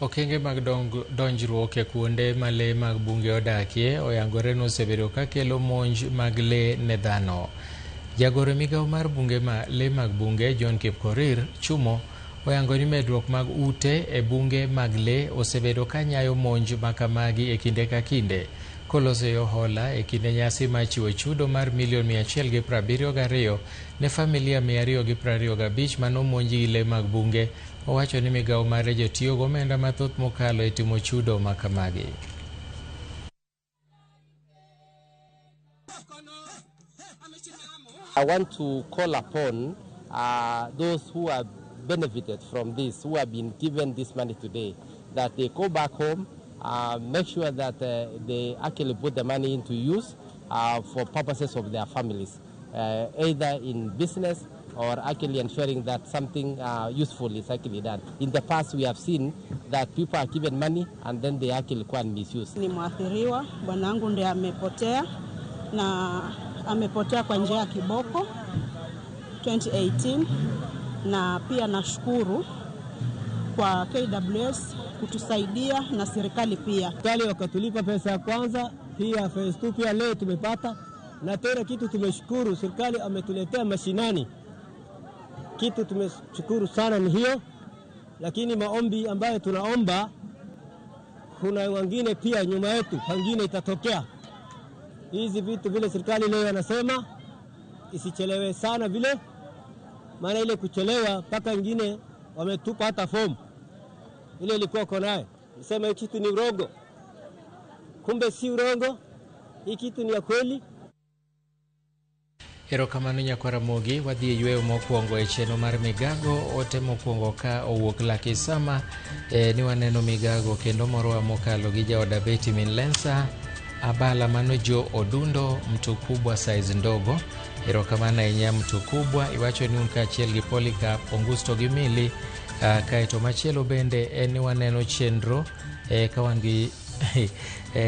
Okenge mag donjruok e kuonde ma le mag bunge odakie oyangore nosebedo ka kelo monj mag le ne dhano. Jagoro migawo mar bunge le mag bunge John Kipkorir Chumo oyango ni medruok mag ute e bunge mag le osebedo ka nyayo monj makamagi e kinde ka kinde, koloso yo hola e kinde nyasi ma chiwo chudo mar $172 ne familia 225 manomonji gi le mag bunge. Owacho ni migawo mare jotiyo gomenda mathoth mokalo e timo chudo makamagi. I want to call upon those who have benefited from this, who have been given this money today, that they go back home, make sure that they actually put the money into use for purposes of their families, either in business or actually ensuring that something useful is actually done. In the past, we have seen that people are given money and then they actually go and misuse. Ni mwathiriwa, bwanangu ndiye amepotea na amepotea kwa njia ya kiboko 2018, na pia nashukuru kwa KWS kutusaidia na serikali pia. Serikali wakatulipa pesa ya kwanza, hii ya phase 2 pia leo tumepata, na tena kitu tumeshukuru serikali ametuletea mashinani. Kitu tumeshukuru sana ni hiyo, lakini maombi ambayo tunaomba, kuna wengine pia nyuma yetu pengine itatokea. Hizi vitu vile serikali leo anasema isichelewe sana vile, maana ile kuchelewa mpaka wengine wametupa hata fomu ile ilikuwa konaye. Nisema hii kitu ni urongo, kumbe si urongo, hii kitu ni ya kweli. Erokamano Nyakwaramogi, wadhi e yweyo mokwongo e chenro mar migago. Ote mokwongo ka owuok laki sama ni waneno migago kendo moroa mokalo gi jaoda Betty Minlensa abala mano jo odundo mtu kubwa size ndogo. Erokamano inya mtu kubwa, iwacho ni unkachiel gi Polycarp Augusto gi Mili. Kaeto machielo bende ni waneno chenro kawan gi